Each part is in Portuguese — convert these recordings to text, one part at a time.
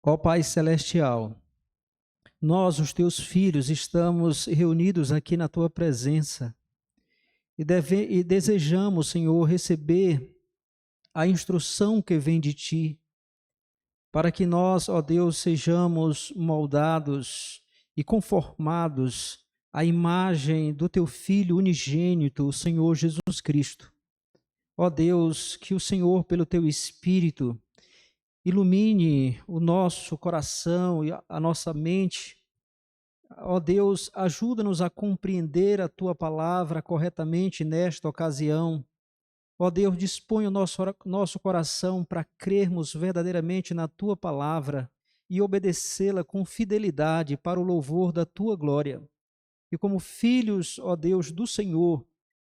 Ó Pai Celestial, nós, os teus filhos, estamos reunidos aqui na tua presença e desejamos, Senhor, receber a instrução que vem de ti, para que nós, ó Deus, sejamos moldados e conformados à imagem do teu Filho unigênito, o Senhor Jesus Cristo. Ó Deus, que o Senhor, pelo teu Espírito, ilumine o nosso coração e a nossa mente. Ó Deus, ajuda-nos a compreender a tua palavra corretamente nesta ocasião. Ó Deus, dispõe o nosso coração para crermos verdadeiramente na tua palavra e obedecê-la com fidelidade para o louvor da tua glória. E como filhos, ó Deus, do Senhor,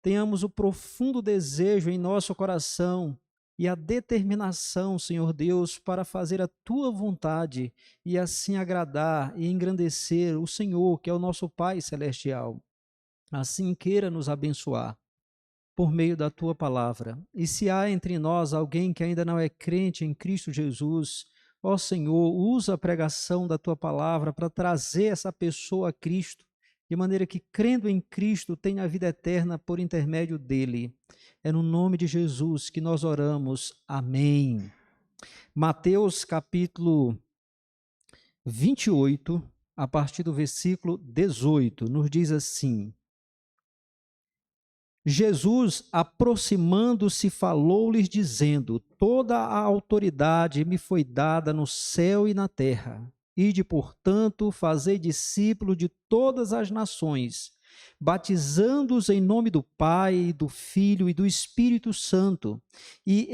tenhamos o profundo desejo em nosso coração e a determinação, Senhor Deus, para fazer a tua vontade e assim agradar e engrandecer o Senhor, que é o nosso Pai celestial. Assim queira nos abençoar por meio da tua palavra. E se há entre nós alguém que ainda não é crente em Cristo Jesus, ó Senhor, usa a pregação da tua palavra para trazer essa pessoa a Cristo, de maneira que, crendo em Cristo, tenha a vida eterna por intermédio dele. É no nome de Jesus que nós oramos. Amém. Mateus capítulo 28, a partir do versículo 18, nos diz assim: Jesus, aproximando-se, falou-lhes, dizendo: Toda a autoridade me foi dada no céu e na terra. Ide, portanto, fazei discípulos de todas as nações, batizando-os em nome do Pai, do Filho e do Espírito Santo, e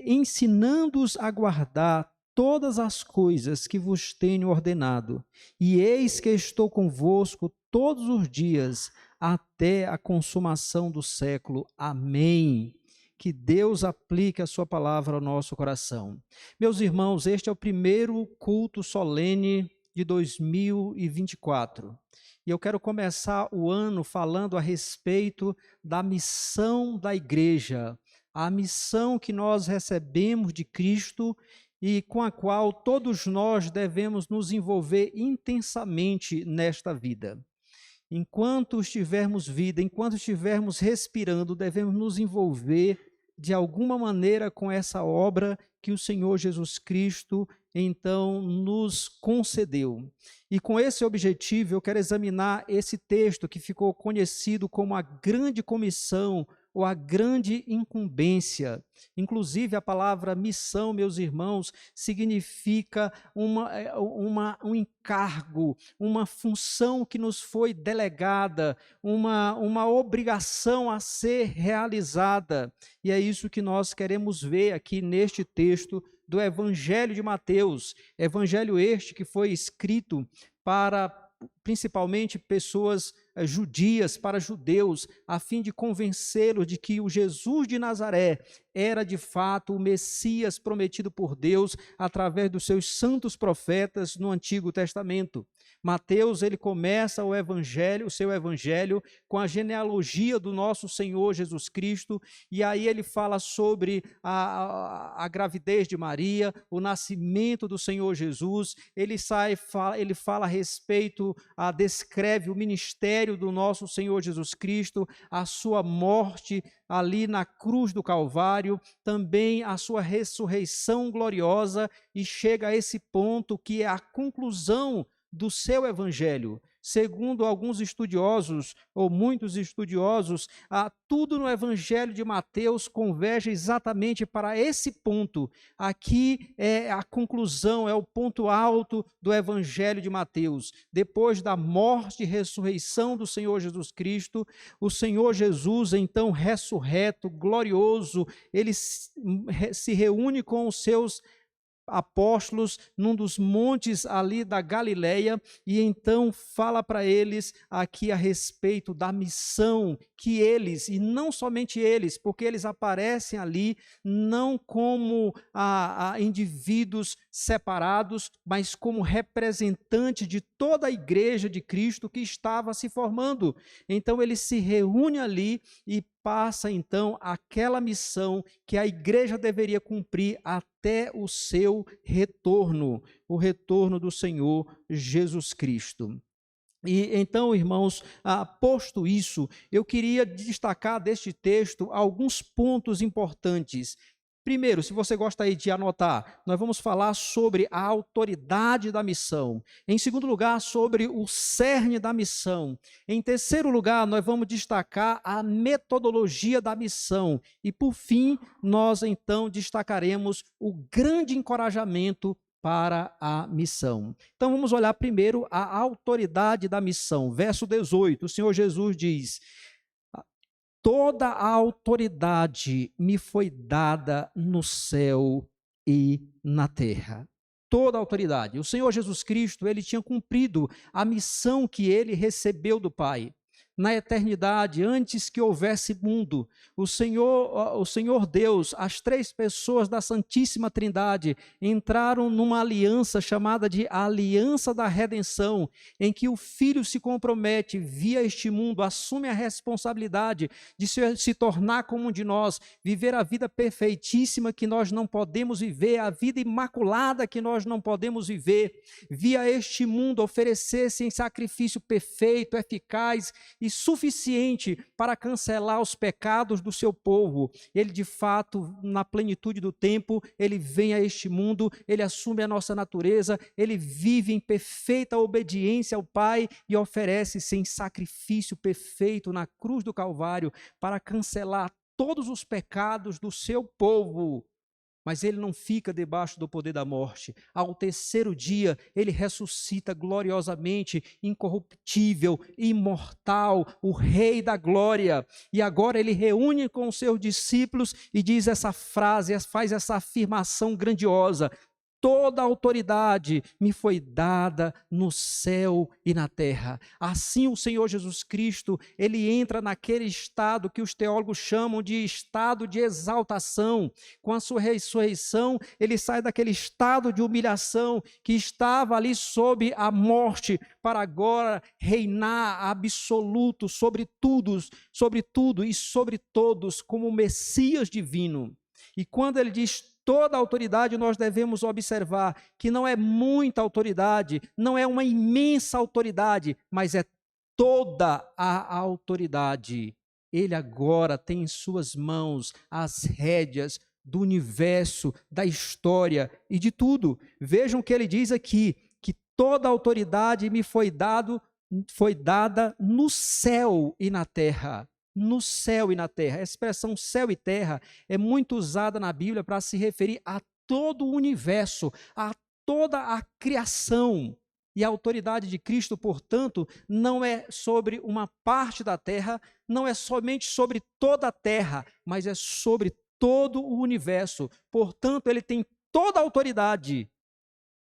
ensinando-os a guardar todas as coisas que vos tenho ordenado. E eis que estou convosco todos os dias, até a consumação do século. Amém. Que Deus aplique a sua palavra ao nosso coração. Meus irmãos, este é o primeiro culto solene de 2024. E eu quero começar o ano falando a respeito da missão da igreja, a missão que nós recebemos de Cristo e com a qual todos nós devemos nos envolver intensamente nesta vida. Enquanto estivermos vida, enquanto estivermos respirando, devemos nos envolver de alguma maneira com essa obra que o Senhor Jesus Cristo então nos concedeu. E com esse objetivo eu quero examinar esse texto que ficou conhecido como a grande comissão ou a grande incumbência. Inclusive a palavra missão, meus irmãos, significa um encargo, uma função que nos foi delegada, uma obrigação a ser realizada. E é isso que nós queremos ver aqui neste texto do Evangelho de Mateus, evangelho este que foi escrito para principalmente pessoas judias, para judeus, a fim de convencê-los de que o Jesus de Nazaré era de fato o Messias prometido por Deus através dos seus santos profetas no Antigo Testamento. Mateus, ele começa o seu evangelho com a genealogia do nosso Senhor Jesus Cristo, e aí ele fala sobre a gravidez de Maria, o nascimento do Senhor Jesus, ele fala a respeito, descreve o ministério do nosso Senhor Jesus Cristo, a sua morte ali na cruz do Calvário, também a sua ressurreição gloriosa, e chega a esse ponto que é a conclusão do seu evangelho. Segundo alguns estudiosos, ou muitos estudiosos, tudo no evangelho de Mateus converge exatamente para esse ponto. Aqui é a conclusão, é o ponto alto do evangelho de Mateus. Depois da morte e ressurreição do Senhor Jesus Cristo, o Senhor Jesus, então ressurreto, glorioso, ele se reúne com os seus apóstolos num dos montes ali da Galileia, e então fala para eles aqui a respeito da missão que eles, e não somente eles, porque eles aparecem ali não como indivíduos separados, mas como representantes de toda a igreja de Cristo que estava se formando. Então ele se reúne ali e passa então aquela missão que a igreja deveria cumprir até o seu retorno, o retorno do Senhor Jesus Cristo. E então, irmãos, posto isso, eu queria destacar deste texto alguns pontos importantes. Primeiro, se você gosta aí de anotar, nós vamos falar sobre a autoridade da missão. Em segundo lugar, sobre o cerne da missão. Em terceiro lugar, nós vamos destacar a metodologia da missão. E, por fim, nós então destacaremos o grande encorajamento para a missão. Então vamos olhar primeiro a autoridade da missão. Verso 18, o Senhor Jesus diz: toda a autoridade me foi dada no céu e na terra. Toda a autoridade. O Senhor Jesus Cristo, ele tinha cumprido a missão que ele recebeu do Pai. Na eternidade, antes que houvesse mundo, o Senhor Deus, as três pessoas da Santíssima Trindade, entraram numa aliança chamada de Aliança da Redenção, em que o Filho se compromete, via este mundo, assume a responsabilidade de se tornar como um de nós, viver a vida perfeitíssima que nós não podemos viver, a vida imaculada que nós não podemos viver, via este mundo oferecer-se em sacrifício perfeito, eficaz e suficiente para cancelar os pecados do seu povo. Ele, de fato, na plenitude do tempo, ele vem a este mundo, ele assume a nossa natureza, ele vive em perfeita obediência ao Pai e oferece-se em sacrifício perfeito na cruz do Calvário para cancelar todos os pecados do seu povo. Mas ele não fica debaixo do poder da morte. Ao terceiro dia, ele ressuscita gloriosamente, incorruptível, imortal, o Rei da glória. E agora ele reúne com os seus discípulos e diz essa frase, faz essa afirmação grandiosa: toda a autoridade me foi dada no céu e na terra. Assim o Senhor Jesus Cristo, ele entra naquele estado que os teólogos chamam de estado de exaltação. Com a sua ressurreição, ele sai daquele estado de humilhação que estava ali sob a morte, para agora reinar absoluto sobre tudo e sobre todos, como Messias divino. E quando ele diz toda a autoridade, nós devemos observar que não é muita autoridade, não é uma imensa autoridade, mas é toda a autoridade. Ele agora tem em suas mãos as rédeas do universo, da história e de tudo. Vejam o que ele diz aqui, que toda a autoridade me foi dada no céu e na terra. No céu e na terra. A expressão céu e terra é muito usada na Bíblia para se referir a todo o universo, a toda a criação. E a autoridade de Cristo, portanto, não é sobre uma parte da terra, não é somente sobre toda a terra, mas é sobre todo o universo. Portanto, ele tem toda a autoridade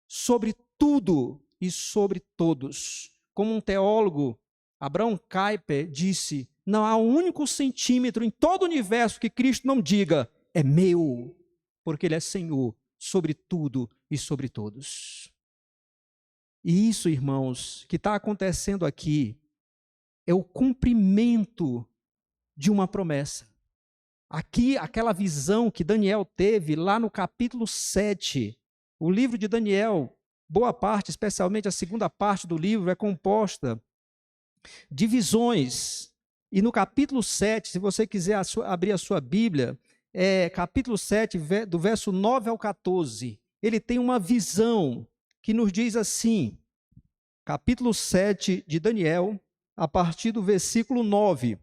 sobre tudo e sobre todos. Como um teólogo, Abraham Kuyper, disse: não há um único centímetro em todo o universo que Cristo não diga, é meu, porque ele é Senhor sobre tudo e sobre todos. E isso, irmãos, que está acontecendo aqui, é o cumprimento de uma promessa. Aqui, aquela visão que Daniel teve lá no capítulo 7, o livro de Daniel, boa parte, especialmente a segunda parte do livro, é composta de visões. E no capítulo 7, se você quiser abrir a sua Bíblia, capítulo 7, do verso 9 ao 14, ele tem uma visão que nos diz assim, capítulo 7 de Daniel, a partir do versículo 9.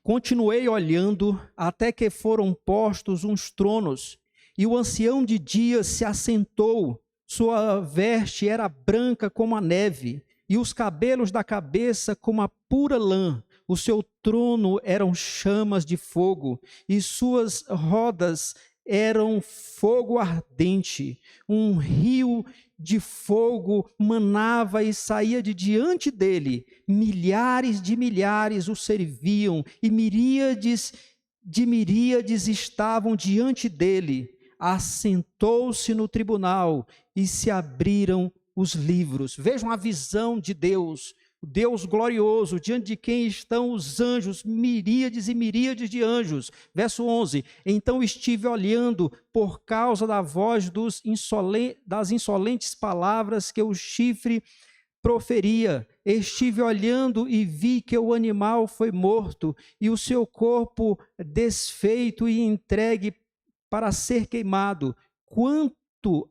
Continuei olhando até que foram postos uns tronos, e o ancião de dias se assentou, sua veste era branca como a neve, e os cabelos da cabeça como a pura lã. O seu trono eram chamas de fogo, e suas rodas eram fogo ardente. Um rio de fogo manava e saía de diante dele. Milhares de milhares o serviam, e miríades de miríades estavam diante dele. Assentou-se no tribunal, e se abriram os livros. Vejam a visão de Deus. Deus glorioso, diante de quem estão os anjos, miríades e miríades de anjos. Verso 11, então estive olhando por causa da voz das insolentes palavras que o chifre proferia. Estive olhando e vi que o animal foi morto e o seu corpo desfeito e entregue para ser queimado. Quanto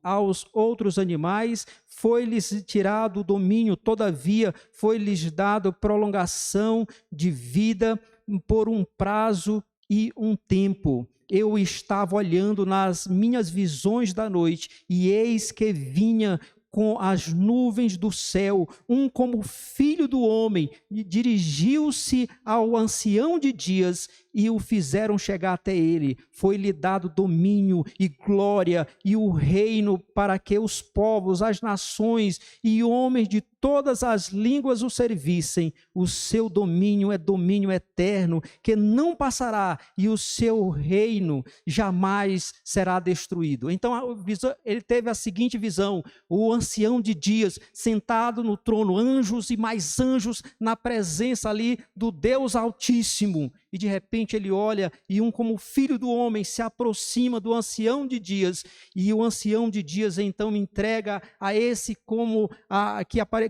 aos outros animais, foi-lhes tirado o domínio, todavia foi-lhes dado prolongação de vida por um prazo e um tempo. Eu estava olhando nas minhas visões da noite, e eis que vinha com as nuvens do céu, um como filho do homem, e dirigiu-se ao ancião de dias, e o fizeram chegar até ele. Foi-lhe dado domínio e glória e o reino, para que os povos, as nações e homens de todas as línguas o servissem. O seu domínio é domínio eterno, que não passará, e o seu reino jamais será destruído. Então ele teve a seguinte visão: o ancião de dias sentado no trono, anjos e mais anjos na presença ali do Deus Altíssimo. E de repente ele olha, e um como filho do homem se aproxima do ancião de dias, e o ancião de dias então entrega a esse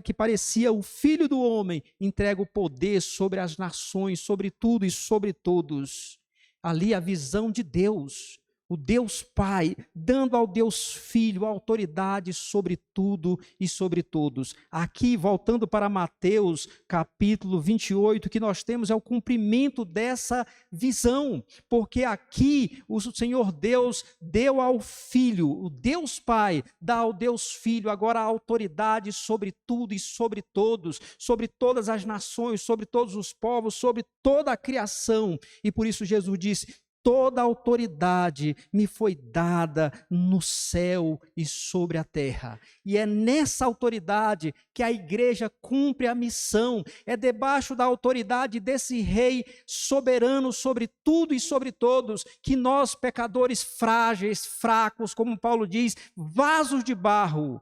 que parecia o filho do homem, entrega o poder sobre as nações, sobre tudo e sobre todos. Ali a visão de Deus, o Deus Pai, dando ao Deus Filho a autoridade sobre tudo e sobre todos. Aqui, voltando para Mateus, capítulo 28, que nós temos é o cumprimento dessa visão, porque aqui o Senhor Deus deu ao Filho, o Deus Pai, dá ao Deus Filho agora a autoridade sobre tudo e sobre todos, sobre todas as nações, sobre todos os povos, sobre toda a criação. E por isso Jesus disse: toda a autoridade me foi dada no céu e sobre a terra. E é nessa autoridade que a igreja cumpre a missão. É debaixo da autoridade desse rei soberano sobre tudo e sobre todos, que nós, pecadores frágeis, fracos, como Paulo diz, vasos de barro,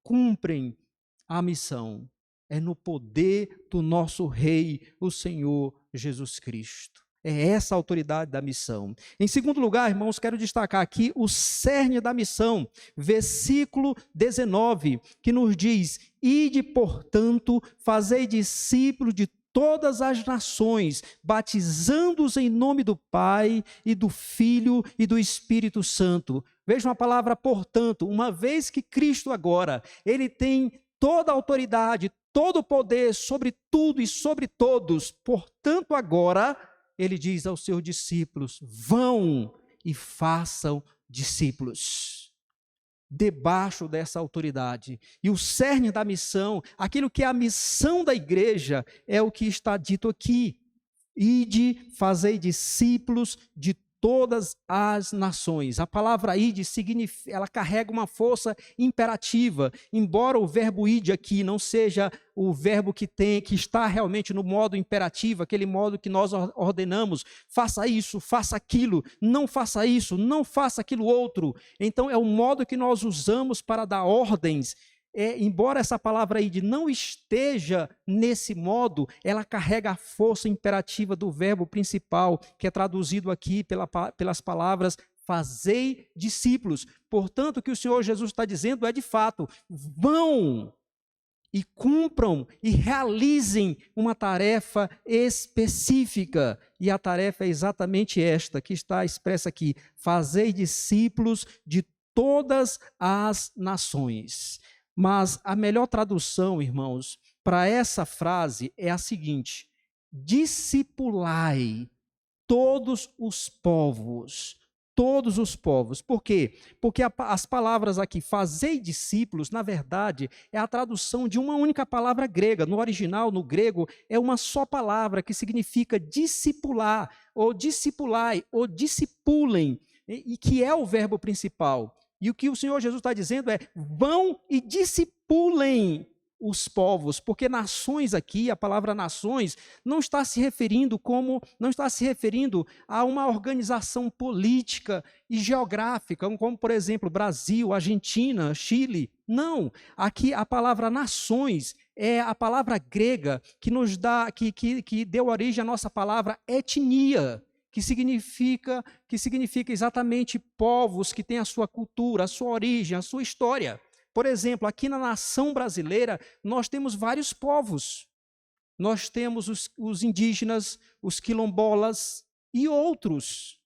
cumprem a missão. É no poder do nosso rei, o Senhor Jesus Cristo. É essa a autoridade da missão. Em segundo lugar, irmãos, quero destacar aqui o cerne da missão, versículo 19, que nos diz: ide, portanto, fazei discípulos de todas as nações, batizando-os em nome do Pai e do Filho e do Espírito Santo. Vejam a palavra portanto, uma vez que Cristo agora, ele tem toda a autoridade, todo o poder sobre tudo e sobre todos, portanto agora ele diz aos seus discípulos: vão e façam discípulos. Debaixo dessa autoridade. E o cerne da missão, aquilo que é a missão da igreja, é o que está dito aqui: ide, fazei discípulos de todas as nações. A palavra ide significa, ela carrega uma força imperativa, embora o verbo ide aqui não seja o verbo que está realmente no modo imperativo, aquele modo que nós ordenamos: faça isso, faça aquilo, não faça isso, não faça aquilo outro. Então é o modo que nós usamos para dar ordens. Embora essa palavra ide não esteja nesse modo, ela carrega a força imperativa do verbo principal, que é traduzido aqui pelas palavras fazei discípulos. Portanto, o que o Senhor Jesus está dizendo é, de fato, vão e cumpram e realizem uma tarefa específica. E a tarefa é exatamente esta, que está expressa aqui: fazei discípulos de todas as nações. Mas a melhor tradução, irmãos, para essa frase é a seguinte: discipulai todos os povos. Todos os povos. Por quê? Porque as palavras aqui, fazei discípulos, na verdade, é a tradução de uma única palavra grega. No original, no grego, é uma só palavra que significa discipular, ou discipulai, ou discipulem, e que é o verbo principal. E o que o Senhor Jesus está dizendo é: vão e discipulem os povos, porque nações aqui, a palavra nações, não está se referindo a uma organização política e geográfica, como por exemplo, Brasil, Argentina, Chile. Não, aqui a palavra nações é a palavra grega que nos dá, que deu origem à nossa palavra etnia, que significa exatamente povos que têm a sua cultura, a sua origem, a sua história. Por exemplo, aqui na nação brasileira, nós temos vários povos. Nós temos os indígenas, os quilombolas e outros.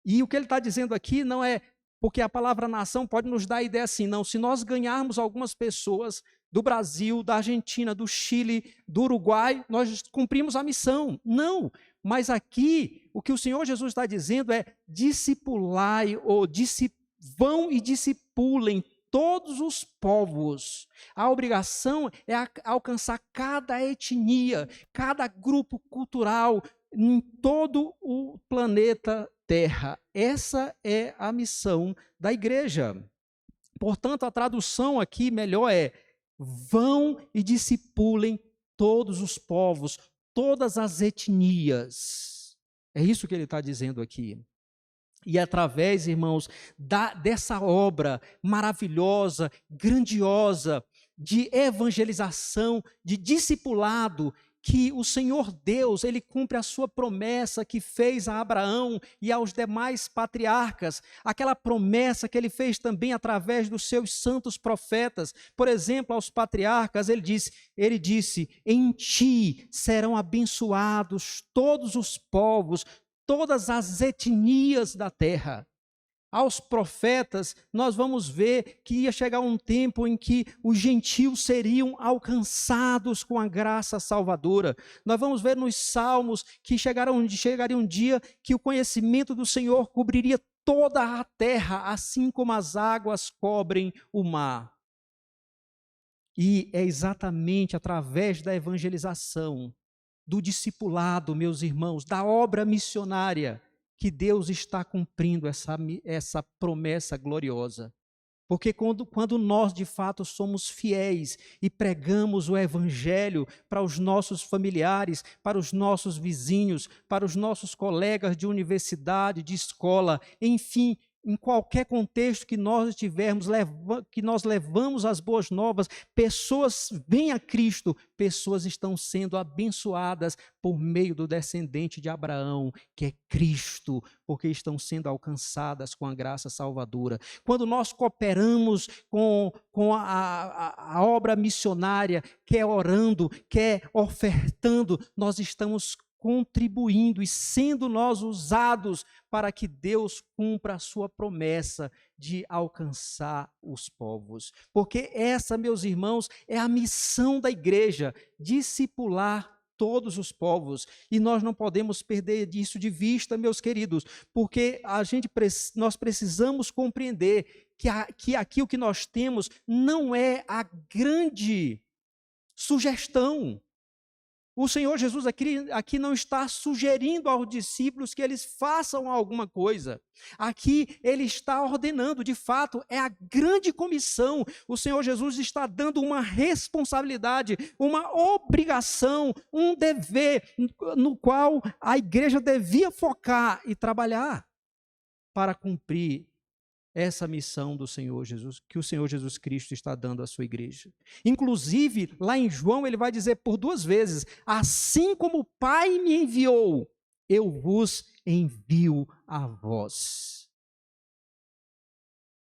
E o que ele está dizendo aqui não é, porque a palavra nação pode nos dar a ideia assim, não, se nós ganharmos algumas pessoas do Brasil, da Argentina, do Chile, do Uruguai, nós cumprimos a missão. Não, mas aqui o que o Senhor Jesus está dizendo é discipulai, ou vão e discipulem todos os povos. A obrigação é alcançar cada etnia, cada grupo cultural em todo o planeta Terra. Essa é a missão da igreja. Portanto, a tradução aqui melhor é: vão e discipulem todos os povos, todas as etnias. É isso que ele está dizendo aqui. E através, irmãos, dessa obra maravilhosa, grandiosa, de evangelização, de discipulado, que o Senhor Deus, Ele cumpre a sua promessa que fez a Abraão e aos demais patriarcas, aquela promessa que Ele fez também através dos seus santos profetas. Por exemplo, aos patriarcas, Ele disse, em ti serão abençoados todos os povos, todas as etnias da terra. Aos profetas, nós vamos ver que ia chegar um tempo em que os gentios seriam alcançados com a graça salvadora. Nós vamos ver nos Salmos que chegaria um dia que o conhecimento do Senhor cobriria toda a terra, assim como as águas cobrem o mar. E é exatamente através da evangelização, do discipulado, meus irmãos, da obra missionária, que Deus está cumprindo essa promessa gloriosa. Porque quando nós, de fato, somos fiéis e pregamos o Evangelho para os nossos familiares, para os nossos vizinhos, para os nossos colegas de universidade, de escola, enfim, em qualquer contexto que nós estivermos, que nós levamos as boas novas, pessoas vêm a Cristo, pessoas estão sendo abençoadas por meio do descendente de Abraão, que é Cristo, porque estão sendo alcançadas com a graça salvadora. Quando nós cooperamos com a obra missionária, quer orando, quer ofertando, nós estamos contribuindo e sendo nós usados para que Deus cumpra a sua promessa de alcançar os povos. Porque essa, meus irmãos, é a missão da igreja, discipular todos os povos. E nós não podemos perder isso de vista, meus queridos, porque nós precisamos compreender que aqui o que nós temos não é a grande sugestão. O Senhor Jesus aqui não está sugerindo aos discípulos que eles façam alguma coisa. Aqui ele está ordenando, de fato, é a grande comissão. O Senhor Jesus está dando uma responsabilidade, uma obrigação, um dever no qual a igreja devia focar e trabalhar para cumprir essa missão do Senhor Jesus, que o Senhor Jesus Cristo está dando à sua igreja. Inclusive, lá em João, ele vai dizer por 2 vezes, assim como o Pai me enviou, eu vos envio a vós.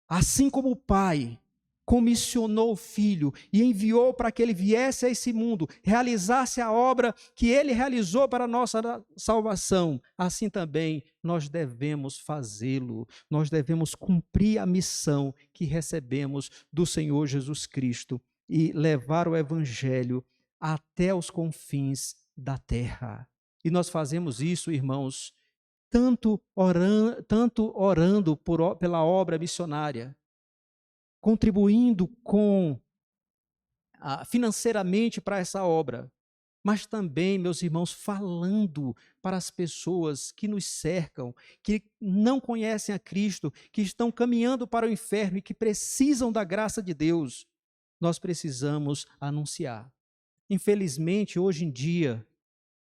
Assim como o Pai comissionou o Filho e enviou para que ele viesse a esse mundo, realizasse a obra que ele realizou para a nossa salvação, assim também nós devemos fazê-lo, nós devemos cumprir a missão que recebemos do Senhor Jesus Cristo e levar o Evangelho até os confins da terra. E nós fazemos isso, irmãos, tanto orando pela obra missionária, contribuindo financeiramente para essa obra, mas também, meus irmãos, falando para as pessoas que nos cercam, que não conhecem a Cristo, que estão caminhando para o inferno e que precisam da graça de Deus. nós precisamos anunciar. Infelizmente, hoje em dia,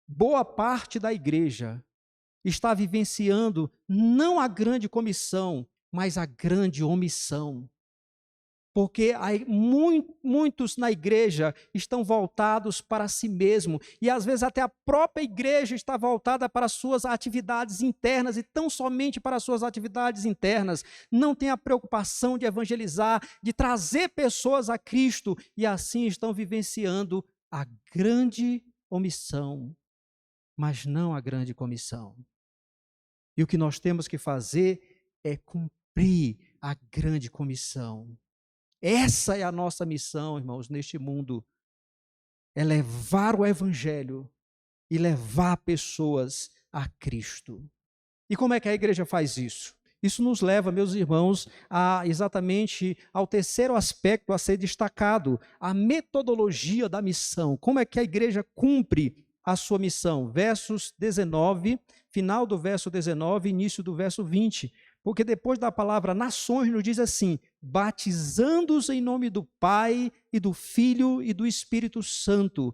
boa parte da igreja está vivenciando não a grande comissão, mas a grande omissão. Porque muitos na igreja estão voltados para si mesmo, e às vezes até a própria igreja está voltada para suas atividades internas, e tão somente para suas atividades internas, não tem a preocupação de evangelizar, de trazer pessoas a Cristo, e assim estão vivenciando a grande omissão, mas não a grande comissão. E o que nós temos que fazer é cumprir a grande comissão. Essa é a nossa missão, irmãos, neste mundo, é levar o evangelho e levar pessoas a Cristo. E como é que a igreja faz isso? Isso nos leva, meus irmãos, exatamente ao terceiro aspecto a ser destacado, a metodologia da missão. Como é que a igreja cumpre a sua missão? Versos 19, final do verso 19, início do verso 20. Porque depois da palavra nações, nos diz assim: batizando-os em nome do Pai e do Filho e do Espírito Santo,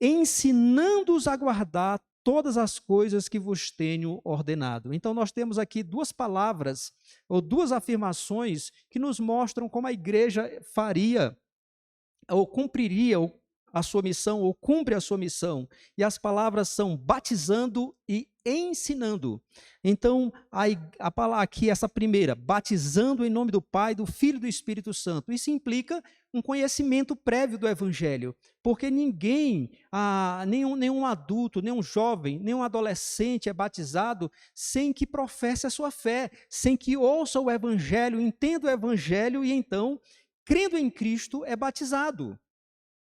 ensinando-os a guardar todas as coisas que vos tenho ordenado. Então nós temos aqui duas palavras, ou duas afirmações, que nos mostram como a igreja faria, ou cumpriria a sua missão, ou cumpre a sua missão. E as palavras são batizando e ensinando. Então, a palavra aqui, essa primeira, batizando em nome do Pai, do Filho e do Espírito Santo. Isso implica um conhecimento prévio do Evangelho, porque ninguém, nenhum adulto, nenhum jovem, nenhum adolescente é batizado sem que professe a sua fé, sem que ouça o Evangelho, entenda o Evangelho e então, crendo em Cristo, é batizado.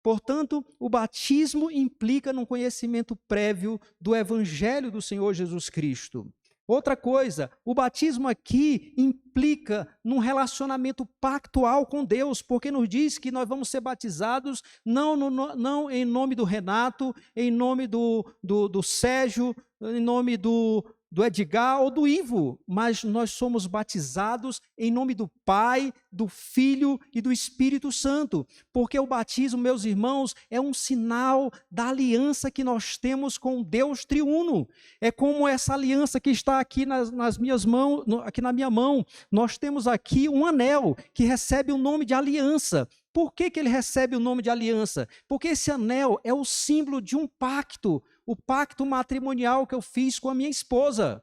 Portanto, o batismo implica num conhecimento prévio do Evangelho do Senhor Jesus Cristo. Outra coisa, o batismo aqui implica num relacionamento pactual com Deus, porque nos diz que nós vamos ser batizados não em nome do Renato, em nome do Sérgio, em nome do Edgar ou do Ivo, mas nós somos batizados em nome do Pai, do Filho e do Espírito Santo, porque o batismo, meus irmãos, é um sinal da aliança que nós temos com Deus triuno. É como essa aliança que está aqui nas minhas mãos, aqui na minha mão. Nós temos aqui um anel que recebe o nome de aliança. Por que ele recebe o nome de aliança? Porque esse anel é o símbolo de um pacto, o pacto matrimonial que eu fiz com a minha esposa,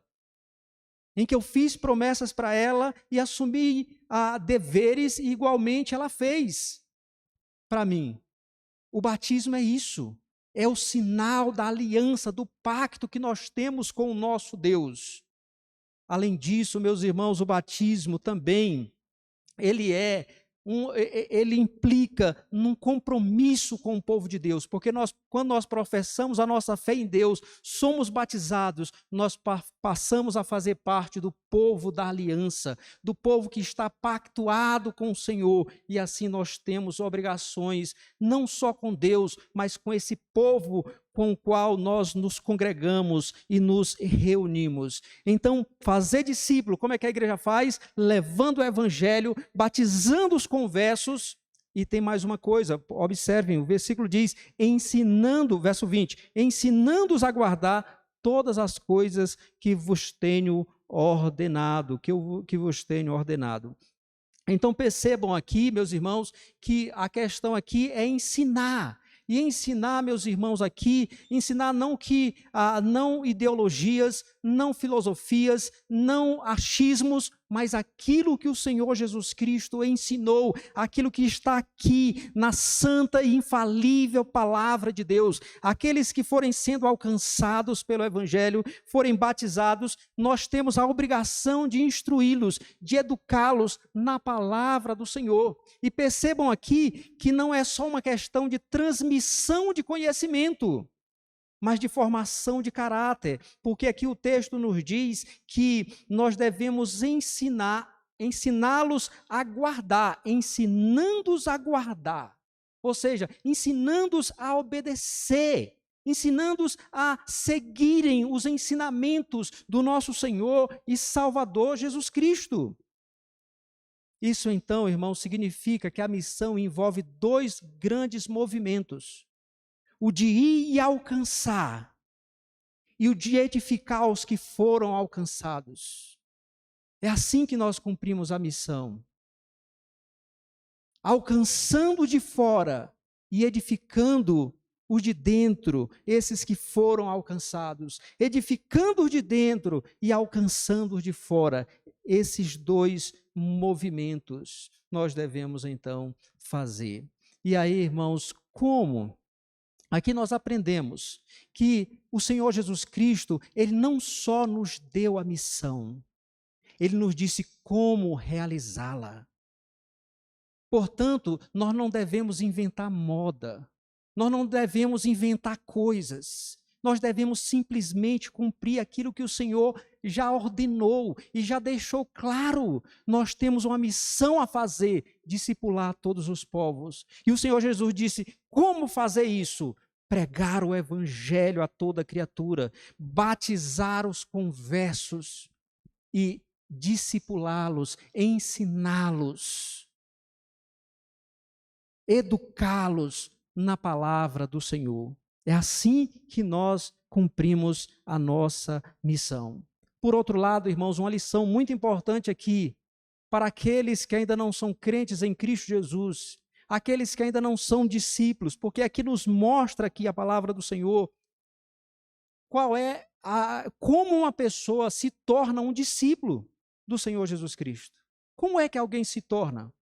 em que eu fiz promessas para ela e assumi deveres, e igualmente ela fez para mim. O batismo é isso, é o sinal da aliança, do pacto que nós temos com o nosso Deus. Além disso, meus irmãos, o batismo também, ele implica num compromisso com o povo de Deus, porque quando nós professamos a nossa fé em Deus, somos batizados, nós passamos a fazer parte do povo da aliança, do povo que está pactuado com o Senhor, e assim nós temos obrigações, não só com Deus, mas com esse povo com o qual nós nos congregamos e nos reunimos. Então, fazer discípulo, como é que a igreja faz? Levando o evangelho, batizando os conversos, e tem mais uma coisa, observem, o versículo diz, ensinando, verso 20, ensinando-os a guardar todas as coisas que vos tenho ordenado, que vos tenho ordenado. Então, percebam aqui, meus irmãos, que a questão aqui é ensinar. E ensinar, meus irmãos, aqui, ensinar não ideologias, não filosofias, não achismos, mas aquilo que o Senhor Jesus Cristo ensinou, aquilo que está aqui na santa e infalível palavra de Deus. Aqueles que forem sendo alcançados pelo Evangelho, forem batizados, nós temos a obrigação de instruí-los, de educá-los na palavra do Senhor. E percebam aqui que não é só uma questão de transmissão de conhecimento, mas de formação de caráter, porque aqui o texto nos diz que nós devemos ensiná-los a guardar, ensinando-os a guardar, ou seja, ensinando-os a obedecer, ensinando-os a seguirem os ensinamentos do nosso Senhor e Salvador Jesus Cristo. Isso então, irmão, significa que a missão envolve dois grandes movimentos: o de ir e alcançar, e o de edificar os que foram alcançados. É assim que nós cumprimos a missão. Alcançando de fora e edificando os de dentro, esses que foram alcançados, edificando os de dentro e alcançando os de fora. Esses dois movimentos nós devemos então fazer. E aí, irmãos, como? Aqui nós aprendemos que o Senhor Jesus Cristo, ele não só nos deu a missão, ele nos disse como realizá-la. Portanto, nós não devemos inventar moda, nós não devemos inventar coisas, nós devemos simplesmente cumprir aquilo que o Senhor já ordenou e já deixou claro. Nós temos uma missão a fazer: discipular todos os povos. E o Senhor Jesus disse: como fazer isso? Pregar o evangelho a toda criatura, batizar os conversos e discipulá-los, ensiná-los, educá-los na palavra do Senhor. É assim que nós cumprimos a nossa missão. Por outro lado, irmãos, uma lição muito importante aqui para aqueles que ainda não são crentes em Cristo Jesus, aqueles que ainda não são discípulos, porque aqui nos mostra aqui a palavra do Senhor como uma pessoa se torna um discípulo do Senhor Jesus Cristo. Como é que alguém se torna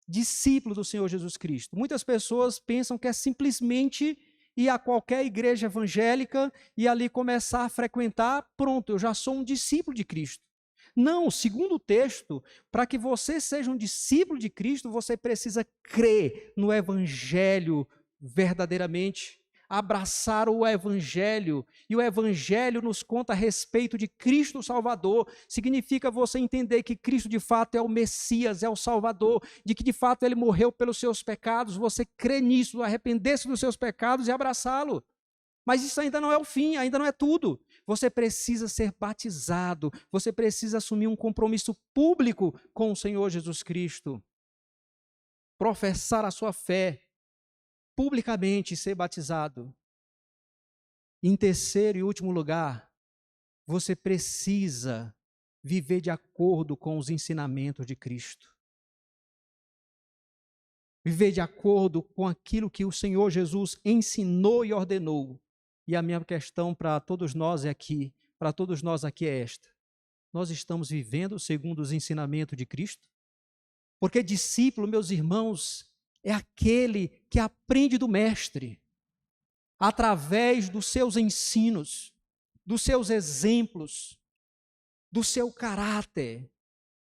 discípulo do Senhor Jesus Cristo? Muitas pessoas pensam que é simplesmente ir a qualquer igreja evangélica e ali começar a frequentar, pronto, eu já sou um discípulo de Cristo. Não, segundo o texto, para que você seja um discípulo de Cristo, você precisa crer no evangelho verdadeiramente, abraçar o evangelho, e o evangelho nos conta a respeito de Cristo Salvador. Significa você entender que Cristo de fato é o Messias, é o Salvador, de que de fato ele morreu pelos seus pecados, você crê nisso, arrepender-se dos seus pecados e abraçá-lo. Mas isso ainda não é o fim, ainda não é tudo. Você precisa ser batizado, você precisa assumir um compromisso público com o Senhor Jesus Cristo, professar a sua fé publicamente e ser batizado. Em terceiro e último lugar, você precisa viver de acordo com os ensinamentos de Cristo. Viver de acordo com aquilo que o Senhor Jesus ensinou e ordenou. E a minha questão para todos nós aqui é esta: nós estamos vivendo segundo os ensinamentos de Cristo? Porque discípulo, meus irmãos, é aquele que aprende do mestre, através dos seus ensinos, dos seus exemplos, do seu caráter.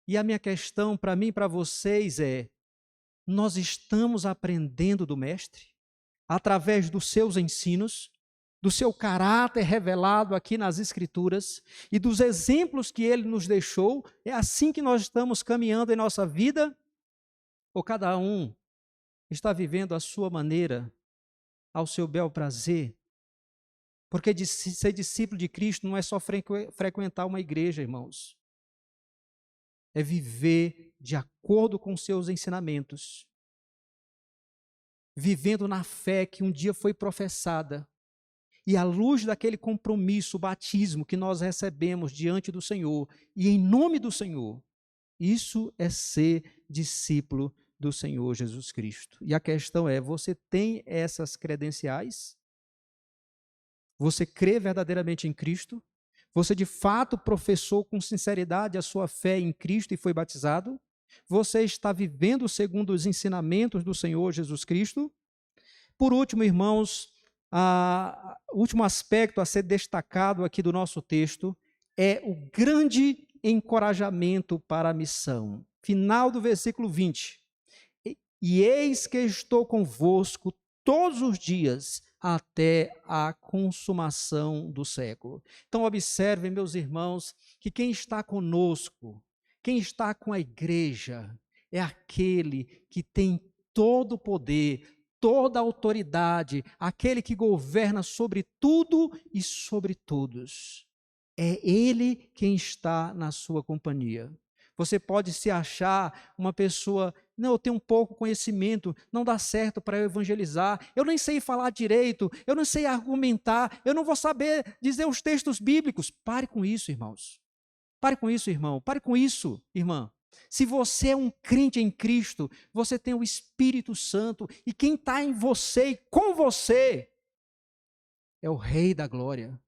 E a minha questão para mim e para vocês é: nós estamos aprendendo do mestre, através dos seus ensinos, do seu caráter revelado aqui nas Escrituras e dos exemplos que ele nos deixou? É assim que nós estamos caminhando em nossa vida? Ou cada um está vivendo a sua maneira, ao seu bel prazer? Porque ser discípulo de Cristo não é só frequentar uma igreja, irmãos. É viver de acordo com seus ensinamentos, vivendo na fé que um dia foi professada, e à luz daquele compromisso, o batismo que nós recebemos diante do Senhor, e em nome do Senhor. Isso é ser discípulo do Senhor Jesus Cristo. E a questão é: você tem essas credenciais? Você crê verdadeiramente em Cristo? Você de fato professou com sinceridade a sua fé em Cristo e foi batizado? Você está vivendo segundo os ensinamentos do Senhor Jesus Cristo? Por último, irmãos, o último aspecto a ser destacado aqui do nosso texto é o grande encorajamento para a missão. Final do versículo 20. E eis que estou convosco todos os dias até a consumação do século. Então observem, meus irmãos, que quem está conosco, quem está com a igreja, é aquele que tem todo o poder, toda a autoridade, aquele que governa sobre tudo e sobre todos. É Ele quem está na sua companhia. Você pode se achar uma pessoa, não, eu tenho um pouco conhecimento, não dá certo para eu evangelizar, eu nem sei falar direito, eu não sei argumentar, eu não vou saber dizer os textos bíblicos. Pare com isso, irmãos. Pare com isso, irmão. Pare com isso, irmã. Se você é um crente em Cristo, você tem o Espírito Santo, e quem está em você e com você é o Rei da Glória,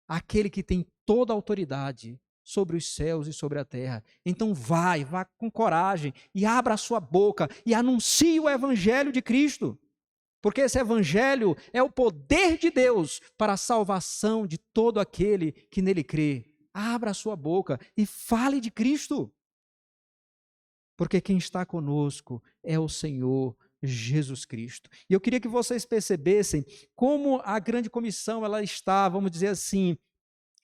aquele que tem toda a autoridade sobre os céus e sobre a terra. Então vá com coragem e abra a sua boca e anuncie o Evangelho de Cristo, porque esse Evangelho é o poder de Deus para a salvação de todo aquele que nele crê. Abra a sua boca e fale de Cristo, porque quem está conosco é o Senhor Jesus Cristo. E eu queria que vocês percebessem como a grande comissão ela está, vamos dizer assim,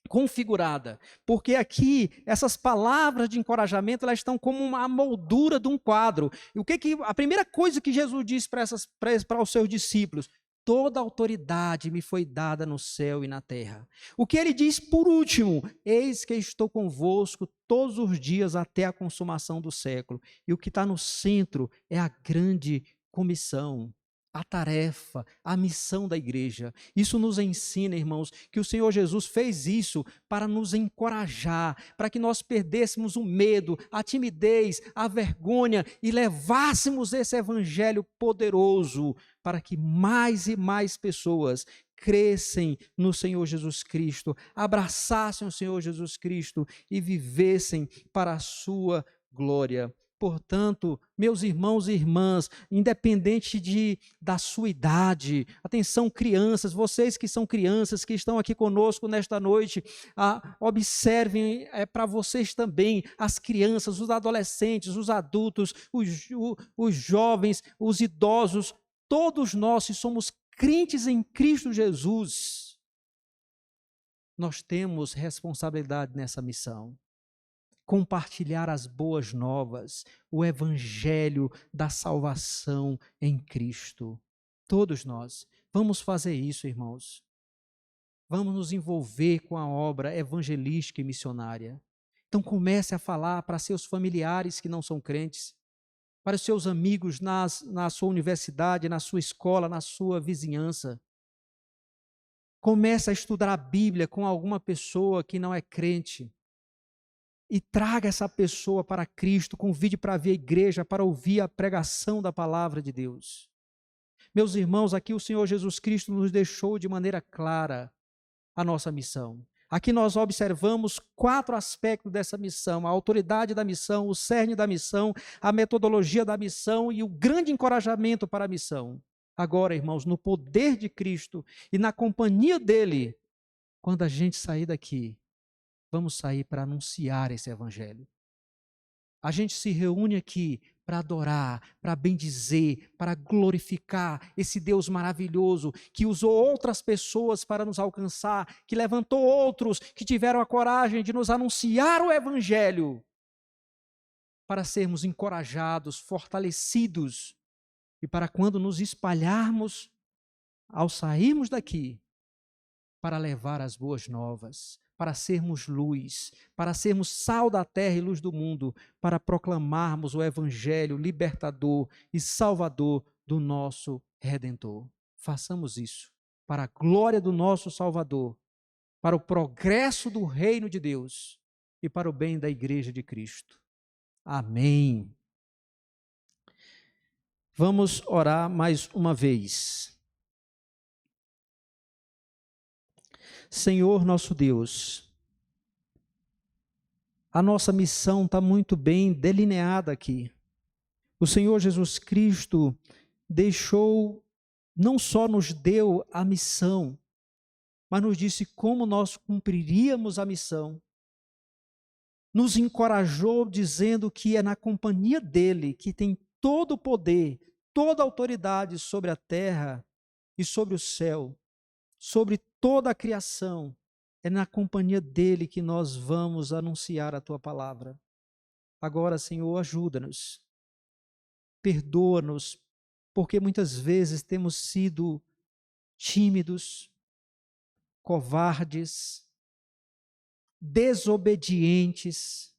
configurada, porque aqui essas palavras de encorajamento elas estão como uma moldura de um quadro. E a primeira coisa que Jesus disse para os seus discípulos: toda autoridade me foi dada no céu e na terra. O que ele diz por último: eis que estou convosco todos os dias até a consumação do século. E o que está no centro é a grande comissão, a tarefa, a missão da igreja. Isso nos ensina, irmãos, que o Senhor Jesus fez isso para nos encorajar, para que nós perdêssemos o medo, a timidez, a vergonha e levássemos esse evangelho poderoso para que mais e mais pessoas crescem no Senhor Jesus Cristo, abraçassem o Senhor Jesus Cristo e vivessem para a sua glória. Portanto, meus irmãos e irmãs, independente da sua idade, atenção crianças, vocês que são crianças, que estão aqui conosco nesta noite, observem para vocês também, as crianças, os adolescentes, os adultos, os jovens, os idosos, todos nós, se somos crentes em Cristo Jesus, nós temos responsabilidade nessa missão. Compartilhar as boas novas, o evangelho da salvação em Cristo. Todos nós vamos fazer isso, irmãos. Vamos nos envolver com a obra evangelística e missionária. Então comece a falar para seus familiares que não são crentes, para os seus amigos na sua universidade, na sua escola, na sua vizinhança. Comece a estudar a Bíblia com alguma pessoa que não é crente. E traga essa pessoa para Cristo, convide para vir à igreja, para ouvir a pregação da palavra de Deus. Meus irmãos, aqui o Senhor Jesus Cristo nos deixou de maneira clara a nossa missão. Aqui nós observamos 4 aspectos dessa missão: a autoridade da missão, o cerne da missão, a metodologia da missão e o grande encorajamento para a missão. Agora, irmãos, no poder de Cristo e na companhia dele, quando a gente sair daqui, vamos sair para anunciar esse evangelho. A gente se reúne aqui para adorar, para bendizer, para glorificar esse Deus maravilhoso que usou outras pessoas para nos alcançar, que levantou outros que tiveram a coragem de nos anunciar o evangelho, para sermos encorajados, fortalecidos e para quando nos espalharmos, ao sairmos daqui, para levar as boas novas, para sermos luz, para sermos sal da terra e luz do mundo, para proclamarmos o evangelho libertador e salvador do nosso Redentor. Façamos isso para a glória do nosso Salvador, para o progresso do reino de Deus e para o bem da igreja de Cristo. Amém. Vamos orar mais uma vez. Senhor nosso Deus, a nossa missão está muito bem delineada aqui. O Senhor Jesus Cristo não só nos deu a missão, mas nos disse como nós cumpriríamos a missão. Nos encorajou dizendo que é na companhia dele que tem todo o poder, toda a autoridade sobre a terra e sobre o céu, sobre toda a criação. É na companhia dele que nós vamos anunciar a tua palavra. Agora, Senhor, ajuda-nos. Perdoa-nos, porque muitas vezes temos sido tímidos, covardes, desobedientes,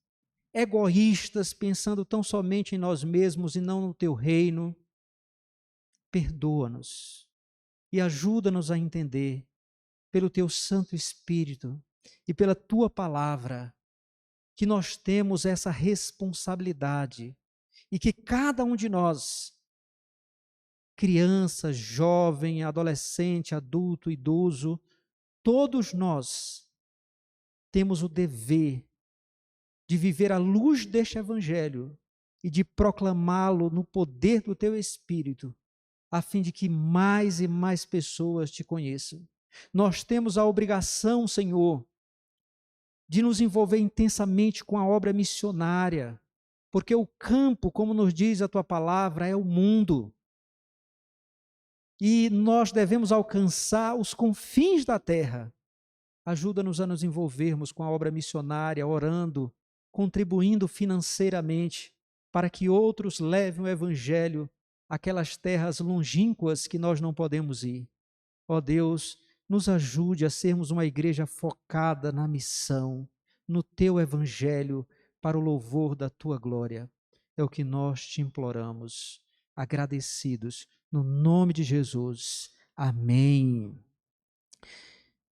egoístas, pensando tão somente em nós mesmos e não no teu reino. Perdoa-nos e ajuda-nos a entender, pelo teu Santo Espírito e pela tua palavra, que nós temos essa responsabilidade e que cada um de nós, criança, jovem, adolescente, adulto, idoso, todos nós temos o dever de viver à luz deste Evangelho e de proclamá-lo no poder do teu Espírito, a fim de que mais e mais pessoas te conheçam. Nós temos a obrigação, Senhor, de nos envolver intensamente com a obra missionária, porque o campo, como nos diz a tua palavra, é o mundo. E nós devemos alcançar os confins da terra. Ajuda-nos a nos envolvermos com a obra missionária, orando, contribuindo financeiramente, para que outros levem o Evangelho àquelas terras longínquas que nós não podemos ir. Ó Deus, nos ajude a sermos uma igreja focada na missão, no teu Evangelho, para o louvor da tua glória. É o que nós te imploramos, agradecidos, no nome de Jesus. Amém.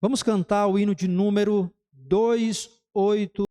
Vamos cantar o hino de número 28.